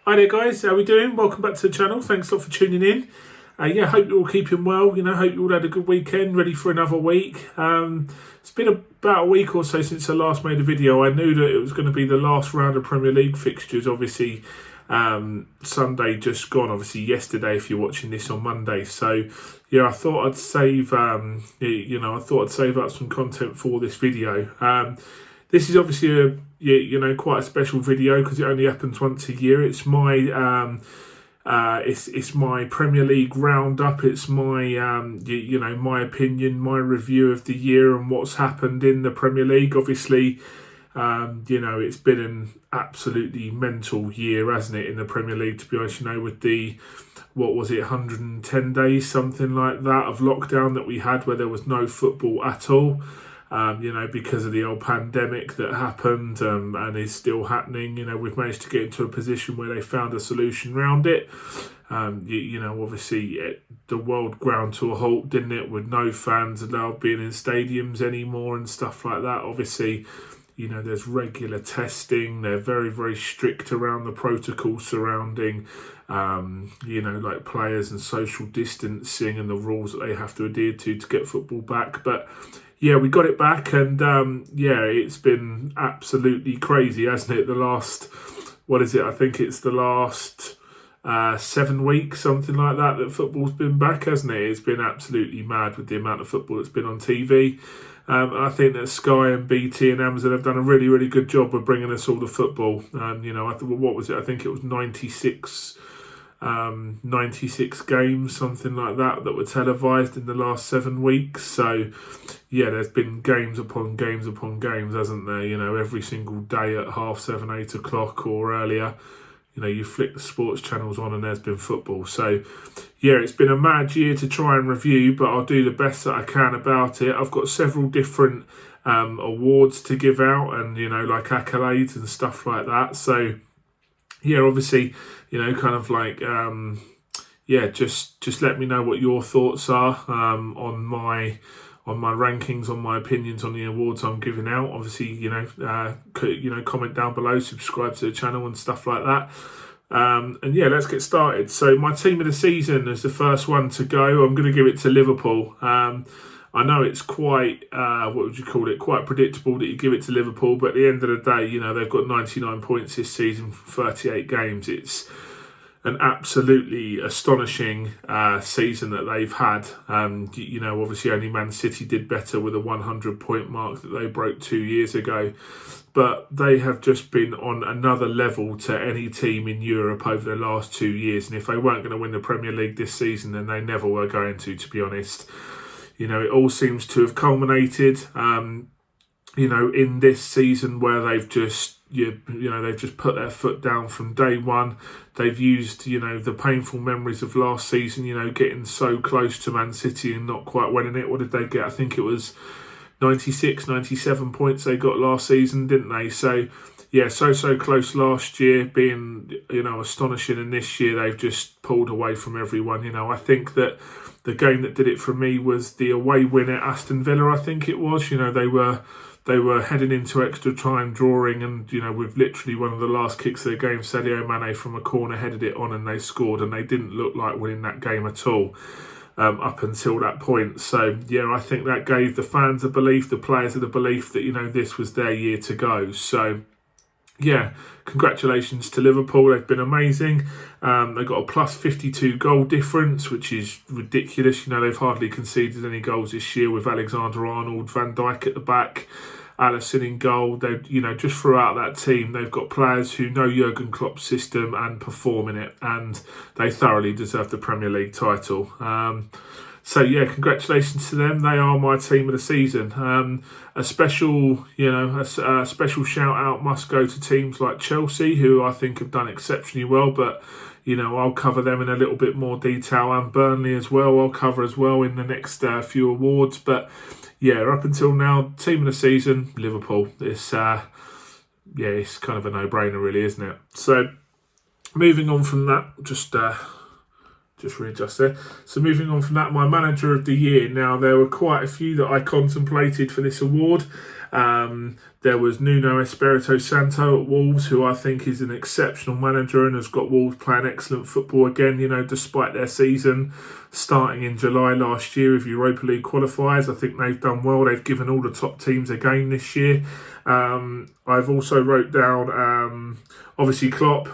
Hi there guys, how we doing? Welcome back to the channel. Thanks a lot for tuning in. Hope you're all keeping well. Hope you all had a good weekend, ready for another week. It's been about a week or so since I last made a video. I knew that it was going to be the last round of Premier League fixtures. Obviously, Sunday just gone. Obviously, yesterday, if you're watching this on Monday. So, I thought I'd save, I thought I'd save up some content for this video. This is obviously quite a special video because it only happens once a year. It's my it's my Premier League roundup. It's my my opinion, my review of the year and what's happened in the Premier League. Obviously, it's been an absolutely mental year, hasn't it, in the Premier League, to be honest, with the, 110 days, something like that, of lockdown that we had where there was no football at all. Because of the old pandemic that happened and is still happening. We've managed to get into a position where they found a solution around it. Obviously the world ground to a halt, didn't it, with no fans allowed being in stadiums anymore and stuff like that. Obviously, there's regular testing. They're very, very strict around the protocol surrounding, like players and social distancing and the rules that they have to adhere to get football back. But yeah, we got it back, and it's been absolutely crazy, hasn't it? The last, I think it's the last 7 weeks, something like that, that football's been back, hasn't it? It's been absolutely mad with the amount of football that's been on TV. I think that Sky and BT and Amazon have done a really, really good job of bringing us all the football. I think it was 96 games, something like that were televised in the last 7 weeks. So there's been games upon games upon games, hasn't there? Every single day at 7:30, 8 o'clock or earlier, you flick the sports channels on and there's been football. So it's been a mad year to try and review, but I'll do the best that I can about it. I've got several different awards to give out and like accolades and stuff like that. So obviously, just let me know what your thoughts are on my rankings, on my opinions on the awards I'm giving out. Obviously, comment down below, subscribe to the channel and stuff like that. Let's get started. So my team of the season is the first one to go. I'm going to give it to Liverpool. I know it's quite, quite predictable that you give it to Liverpool, but at the end of the day, they've got 99 points this season from 38 games. It's an absolutely astonishing season that they've had. Obviously only Man City did better with a 100-point mark that they broke 2 years ago. But they have just been on another level to any team in Europe over the last 2 years. And if they weren't going to win the Premier League this season, then they never were going to be honest. It all seems to have culminated, in this season where they've just, they've just put their foot down from day one. They've used, the painful memories of last season, getting so close to Man City and not quite winning it. What did they get? I think it was 96, 97 points they got last season, didn't they? So, so close last year, being, astonishing. And this year they've just pulled away from everyone. I think that the game that did it for me was the away win at Aston Villa, I think it was. They were heading into extra time, drawing, and with literally one of the last kicks of the game, Sadio Mane from a corner headed it on and they scored, and they didn't look like winning that game at all up until that point. So I think that gave the fans a belief, the players the belief that this was their year to go. So congratulations to Liverpool. They've been amazing. They've got a plus 52 goal difference, which is ridiculous. They've hardly conceded any goals this year with Alexander-Arnold, Van Dijk at the back, Alisson in goal. They, just throughout that team, they've got players who know Jurgen Klopp's system and perform in it, and they thoroughly deserve the Premier League title. Congratulations to them. They are my team of the season. A special shout out must go to teams like Chelsea, who I think have done exceptionally well, but I'll cover them in a little bit more detail, and Burnley as well. I'll cover as well in the next few awards. But up until now, team of the season, Liverpool. It's it's kind of a no-brainer, really, isn't it? So moving on from that, just readjust there. So moving on from that, my manager of the year. Now, there were quite a few that I contemplated for this award. There was Nuno Espirito Santo at Wolves, who I think is an exceptional manager and has got Wolves playing excellent football again, despite their season starting in July last year with Europa League qualifiers. I think they've done well. They've given all the top teams a game this year. I've also wrote down, obviously, Klopp.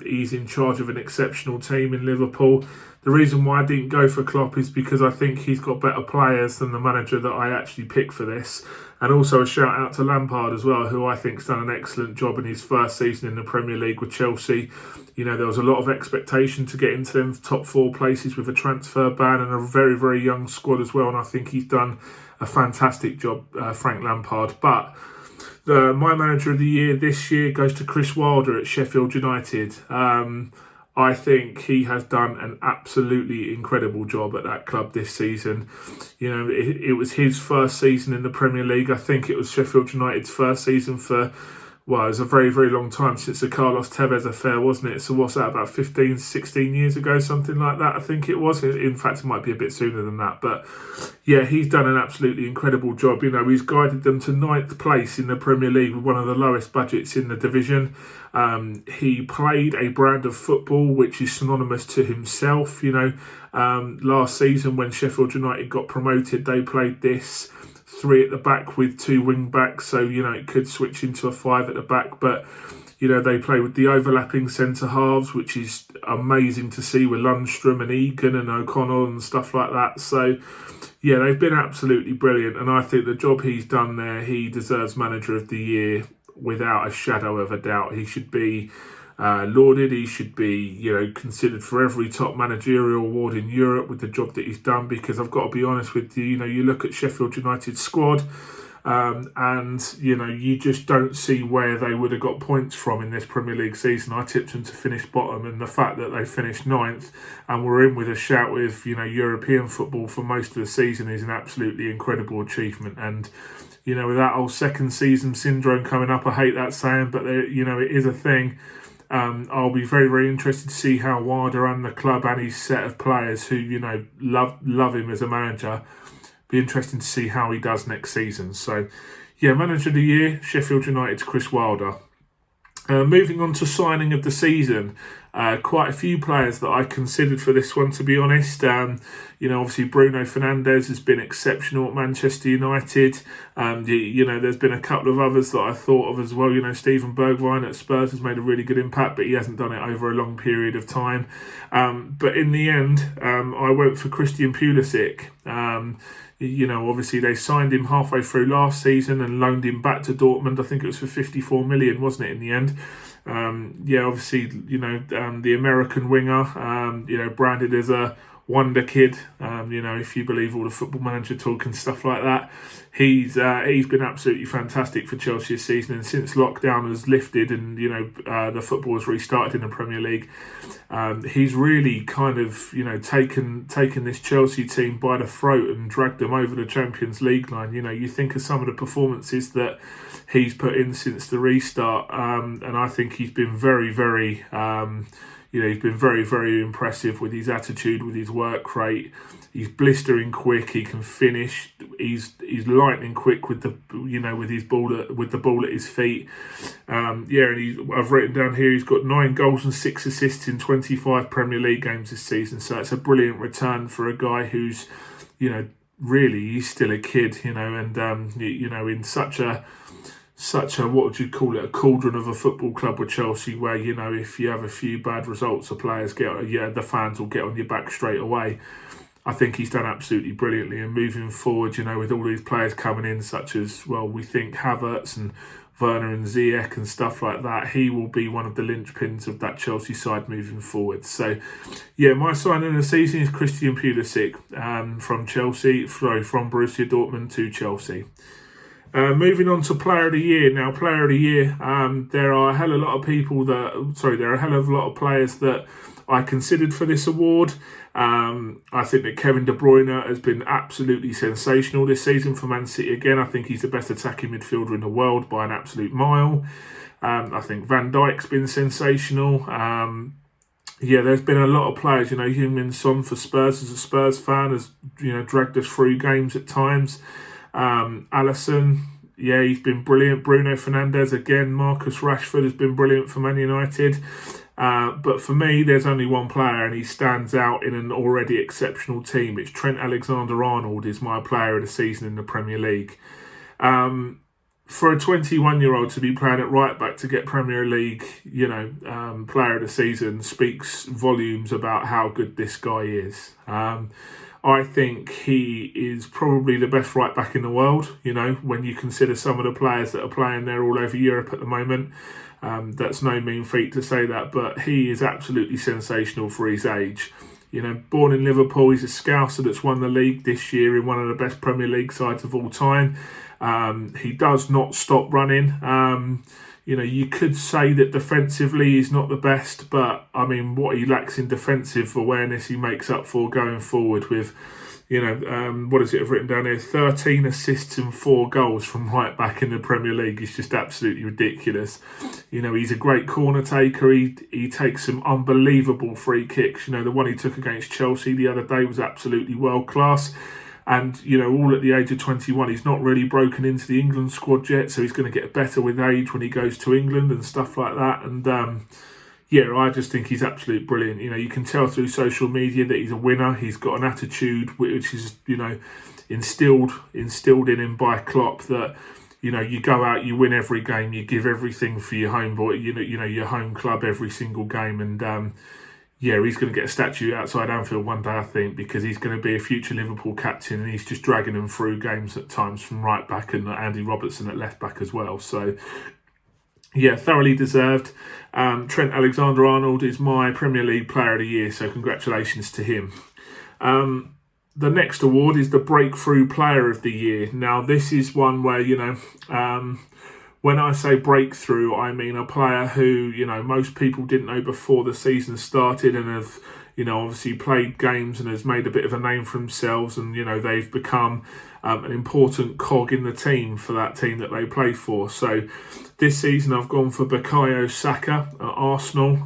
He's in charge of an exceptional team in Liverpool. The reason why I didn't go for Klopp is because I think he's got better players than the manager that I actually picked for this. And also a shout out to Lampard as well, who I think's done an excellent job in his first season in the Premier League with Chelsea. There was a lot of expectation to get into them top 4 places with a transfer ban and a very, very young squad as well. And I think he's done a fantastic job, Frank Lampard. But my manager of the year this year goes to Chris Wilder at Sheffield United. I think he has done an absolutely incredible job at that club this season. It was his first season in the Premier League. I think it was Sheffield United's first season for, it was a very, very long time since the Carlos Tevez affair, wasn't it? So what's that, about 15, 16 years ago, something like that, I think it was. In fact, it might be a bit sooner than that. But yeah, he's done an absolutely incredible job. He's guided them to 9th place in the Premier League with one of the lowest budgets in the division. He played a brand of football which is synonymous to himself. Last season when Sheffield United got promoted, they played this 3 at the back with 2 wing backs, so it could switch into a 5 at the back, but they play with the overlapping centre halves, which is amazing to see with Lundstrom and Egan and O'Connell and stuff like that. So yeah, they've been absolutely brilliant, and I think the job he's done there, he deserves manager of the year without a shadow of a doubt. He should be lauded. He should be, considered for every top managerial award in Europe with the job that he's done. Because I've got to be honest with you, you look at Sheffield United's squad, and you just don't see where they would have got points from in this Premier League season. I tipped them to finish bottom, and the fact that they finished 9th and were in with a shout with European football for most of the season is an absolutely incredible achievement. And with that whole second season syndrome coming up, I hate that saying, but it is a thing. I'll be very, very interested to see how Wilder and the club and his set of players who, love him as a manager, be interesting to see how he does next season. So, yeah, manager of the year, Sheffield United's Chris Wilder. Moving on to signing of the season, quite a few players that I considered for this one, to be honest. Obviously Bruno Fernandes has been exceptional at Manchester United. There's been a couple of others that I thought of as well. Steven Bergwijn at Spurs has made a really good impact, but he hasn't done it over a long period of time. But in the end, I went for Christian Pulisic. Obviously they signed him halfway through last season and loaned him back to Dortmund. I think it was for 54 million, wasn't it, in the end? Obviously, the American winger, branded as a wonder kid, if you believe all the Football Manager talk and stuff like that. He's been absolutely fantastic for Chelsea this season, and since lockdown has lifted and the football has restarted in the Premier League, he's really kind of taken this Chelsea team by the throat and dragged them over the Champions League line. You think of some of the performances that he's put in since the restart, and I think he's been very, very he's been very, very impressive with his attitude, with his work rate. He's blistering quick. He can finish. He's lightning quick with the with his ball with the ball at his feet. And I've written down here he's got 9 goals and 6 assists in 25 Premier League games this season. So it's a brilliant return for a guy who's really he's still a kid. And in such a what would you call it, a cauldron of a football club with Chelsea, where if you have a few bad results, the players the fans will get on your back straight away. I think he's done absolutely brilliantly, and moving forward, with all these players coming in, such as, we think Havertz and Werner and Ziyech and stuff like that, he will be one of the linchpins of that Chelsea side moving forward. So, yeah, my signing of the season is Christian Pulisic from Borussia Dortmund to Chelsea. Moving on to Player of the Year. Now, Player of the Year, there are a hell of a lot of players that I considered for this award. I think that Kevin De Bruyne has been absolutely sensational this season for Man City again. I think he's the best attacking midfielder in the world by an absolute mile. I think Van Dijk's been sensational. There's been a lot of players. Heung-min Son for Spurs, as a Spurs fan, has dragged us through games at times. Alisson, Yeah, he's been brilliant. Bruno Fernandes again. Marcus Rashford has been brilliant for Man United. But for me, there's only one player, and he stands out in an already exceptional team. It's Trent Alexander-Arnold is my player of the season in the Premier League. For a 21-year-old to be playing at right back to get Premier League, player of the season speaks volumes about how good this guy is. I think he is probably the best right back in the world, when you consider some of the players that are playing there all over Europe at the moment. That's no mean feat to say that, but he is absolutely sensational for his age. Born in Liverpool, he's a Scouser that's won the league this year in one of the best Premier League sides of all time. He does not stop running. You could say that defensively he's not the best, but I mean, what he lacks in defensive awareness, he makes up for going forward with, what is it I've written down here? 13 assists and 4 goals from right back in the Premier League. It's just absolutely ridiculous. He's a great corner taker. He takes some unbelievable free kicks. The one he took against Chelsea the other day was absolutely world class. And, all at the age of 21, he's not really broken into the England squad yet, so he's going to get better with age when he goes to England and stuff like that. And, I just think he's absolutely brilliant. You can tell through social media that he's a winner. He's got an attitude which is, instilled in him by Klopp that, you go out, you win every game, you give everything for your home boy, your home club every single game. And, he's going to get a statue outside Anfield one day, I think, because he's going to be a future Liverpool captain, and he's just dragging them through games at times from right back, and Andy Robertson at left back as well. So, thoroughly deserved. Trent Alexander-Arnold is my Premier League Player of the Year, so congratulations to him. The next award is the Breakthrough Player of the Year. Now, this is one where, when I say breakthrough, I mean a player who, most people didn't know before the season started and have, obviously played games and has made a bit of a name for themselves, and, they've become an important cog in the team for that team that they play for. So this season I've gone for Bukayo Saka at Arsenal.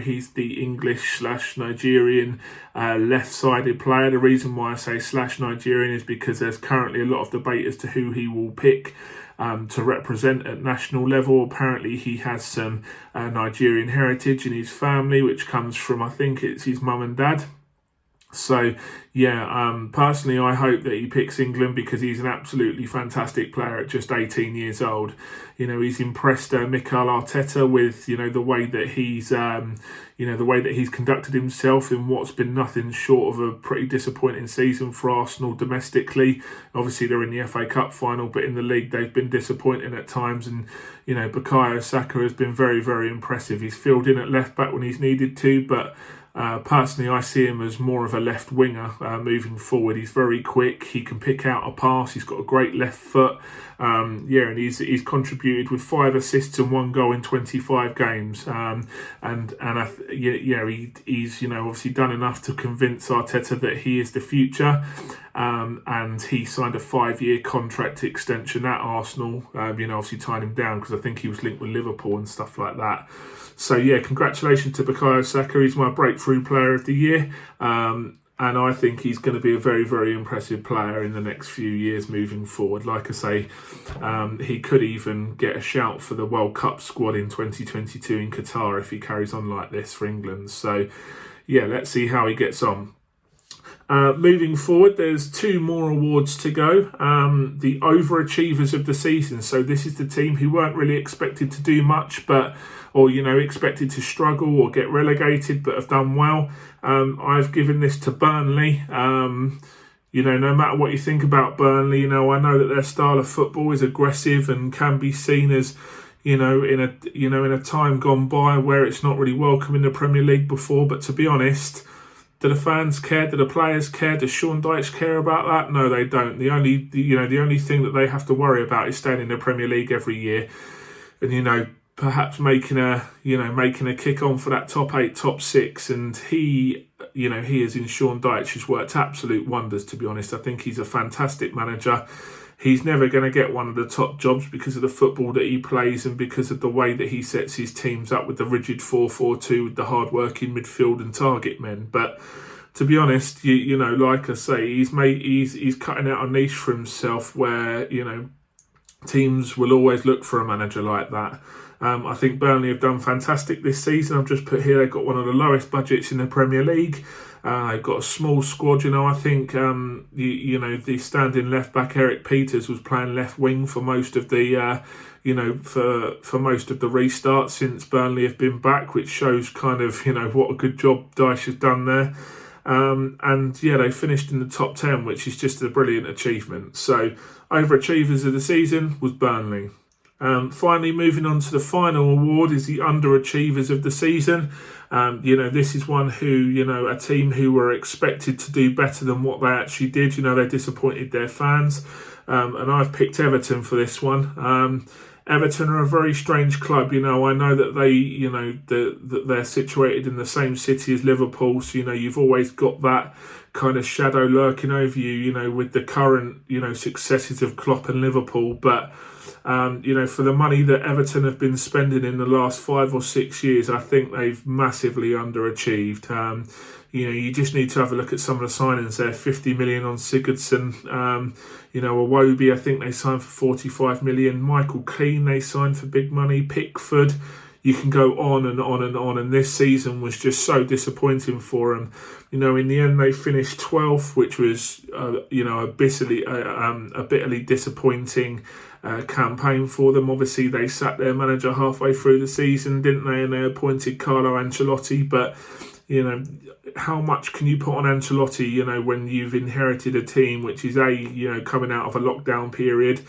He's the English/Nigerian left-sided player. The reason why I say /Nigerian is because there's currently a lot of debate as to who he will pick to represent at national level. Apparently he has some Nigerian heritage in his family, which comes from, I think it's his mum and dad. So, personally, I hope that he picks England because he's an absolutely fantastic player at just 18 years old. He's impressed Mikel Arteta with, the way that he's conducted himself in what's been nothing short of a pretty disappointing season for Arsenal domestically. Obviously, they're in the FA Cup final, but in the league, they've been disappointing at times. And, Bukayo Saka has been very, very impressive. He's filled in at left back when he's needed to, but personally, I see him as more of a left winger moving forward. He's very quick. He can pick out a pass. He's got a great left foot. And he's contributed with 5 assists and 1 goal in 25 games. He's obviously done enough to convince Arteta that he is the future. And he signed a 5-year contract extension at Arsenal. Obviously tying him down because I think he was linked with Liverpool and stuff like that. So, congratulations to Bukayo Saka. He's my breakthrough player of the year. And I think he's going to be a very, very impressive player in the next few years moving forward. Like I say, he could even get a shout for the World Cup squad in 2022 in Qatar if he carries on like this for England. So, let's see how he gets on. Moving forward, there's 2 more awards to go. The Overachievers of the season. So this is the team who weren't really expected to do much, or expected to struggle or get relegated, but have done well. I've given this to Burnley. No matter what you think about Burnley, I know that their style of football is aggressive and can be seen as, in a time gone by where it's not really welcome in the Premier League before. But to be honest, do the fans care? Do the players care? Does Sean Dyche care about that? No, they don't. The only thing that they have to worry about is staying in the Premier League every year, and perhaps making a kick on for that top 8, top 6. And he is in Sean Dyche has worked absolute wonders. To be honest, I think he's a fantastic manager. He's never going to get one of the top jobs because of the football that he plays and because of the way that he sets his teams up with the rigid 4-4-2 with the hard-working midfield and target men. But to be honest, like I say, he's cutting out a niche for himself where, teams will always look for a manager like that. I think Burnley have done fantastic this season. I've just put here they've got one of the lowest budgets in the Premier League. They've got a small squad. I think the standing left back Eric Peters was playing left wing for most of the for most of the restart since Burnley have been back, which shows kind of what a good job Dyche has done there. They finished in the top 10, which is just a brilliant achievement. So overachievers of the season was Burnley. Finally, moving on to the final award is the Underachievers of the season. This is one who, a team who were expected to do better than what they actually did. They disappointed their fans. And I've picked Everton for this one. Everton are a very strange club. I know that that they're situated in the same city as Liverpool. So, you've always got that kind of shadow lurking over you, with the current, successes of Klopp and Liverpool. But, for the money that Everton have been spending in the last 5 or 6 years, I think they've massively underachieved. You just need to have a look at some of the signings there. 50 million on Sigurdsson. Iwobi, I think they signed for 45 million. Michael Keane, they signed for big money. Pickford. You can go on and on and on. And this season was just so disappointing for them. In the end, they finished 12th, which was, a bitterly disappointing campaign for them. Obviously, they sacked their manager halfway through the season, didn't they? And they appointed Carlo Ancelotti. But, how much can you put on Ancelotti, when you've inherited a team which is A, coming out of a lockdown period,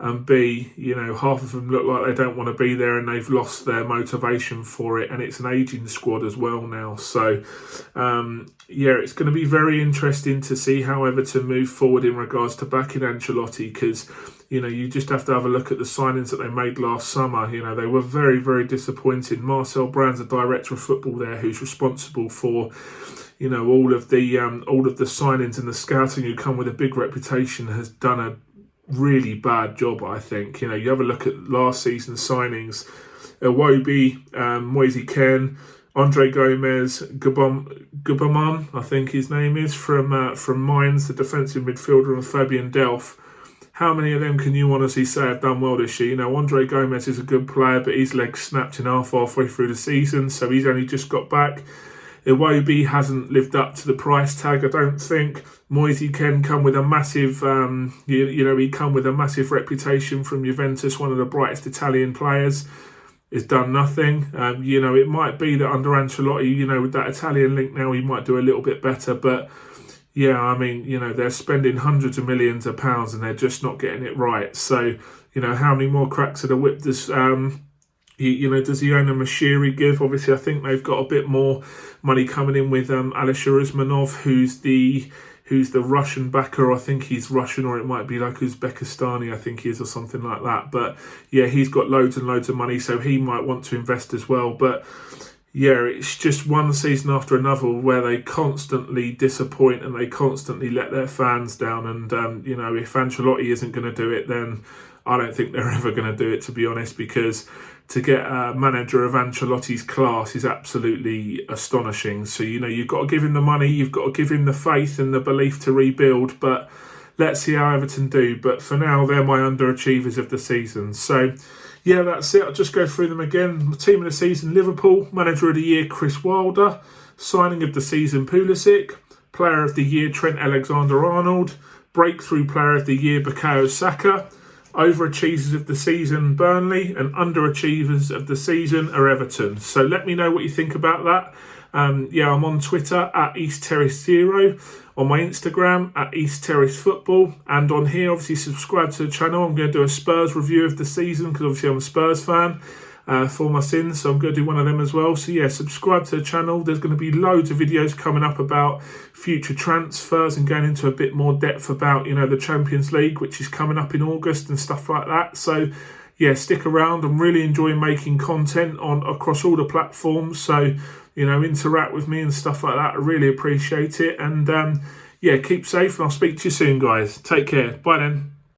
and B, half of them look like they don't want to be there and they've lost their motivation for it, and it's an ageing squad as well now. So, it's going to be very interesting to see how Everton move forward in regards to backing Ancelotti, because, you just have to have a look at the signings that they made last summer. They were very, very disappointing. Marcel Brand's a director of football there who's responsible for, all of the signings and the scouting who come with a big reputation, has done a really bad job, I think. You have a look at last season's signings. Iwobi, Moise Kean, Andre Gomez, Gubaman, I think his name is, from Mainz, the defensive midfielder, and Fabian Delph. How many of them can you honestly say have done well this year? Andre Gomez is a good player, but his leg snapped in halfway through the season, so he's only just got back. Iwobi hasn't lived up to the price tag, I don't think. Moise Kean come with a massive, he come with a massive reputation from Juventus, one of the brightest Italian players. Has done nothing. It might be that under Ancelotti, with that Italian link now, he might do a little bit better, but they're spending hundreds of millions of pounds and they're just not getting it right. So, how many more cracks at the whip does does the owner Mashiri give? Obviously, I think they've got a bit more money coming in with Alisher Usmanov, who's the Russian backer. I think he's Russian, or it might be like Uzbekistani, I think he is, or something like that. But yeah, he's got loads and loads of money, so he might want to invest as well. But yeah, it's just one season after another where they constantly disappoint and they constantly let their fans down. And, if Ancelotti isn't going to do it, then I don't think they're ever going to do it, to be honest, because to get a manager of Ancelotti's class is absolutely astonishing. So, you've got to give him the money, you've got to give him the faith and the belief to rebuild. But let's see how Everton do. But for now, they're my underachievers of the season. So, yeah, that's it. I'll just go through them again. Team of the season, Liverpool. Manager of the year, Chris Wilder. Signing of the season, Pulisic. Player of the year, Trent Alexander-Arnold. Breakthrough player of the year, Bukayo Saka. Overachievers of the season, Burnley. And underachievers of the season are Everton. So let me know what you think about that. I'm on Twitter at East Terrace 0, on my Instagram at East Terrace Football, and on here, obviously, subscribe to the channel. I'm going to do a Spurs review of the season because obviously I'm a Spurs fan for my sins, so I'm going to do one of them as well. So yeah, subscribe to the channel. There's going to be loads of videos coming up about future transfers and going into a bit more depth about, the Champions League, which is coming up in August and stuff like that. So yeah, stick around. I'm really enjoying making content across all the platforms. So, interact with me and stuff like that. I really appreciate it. And keep safe, and I'll speak to you soon, guys. Take care. Bye then.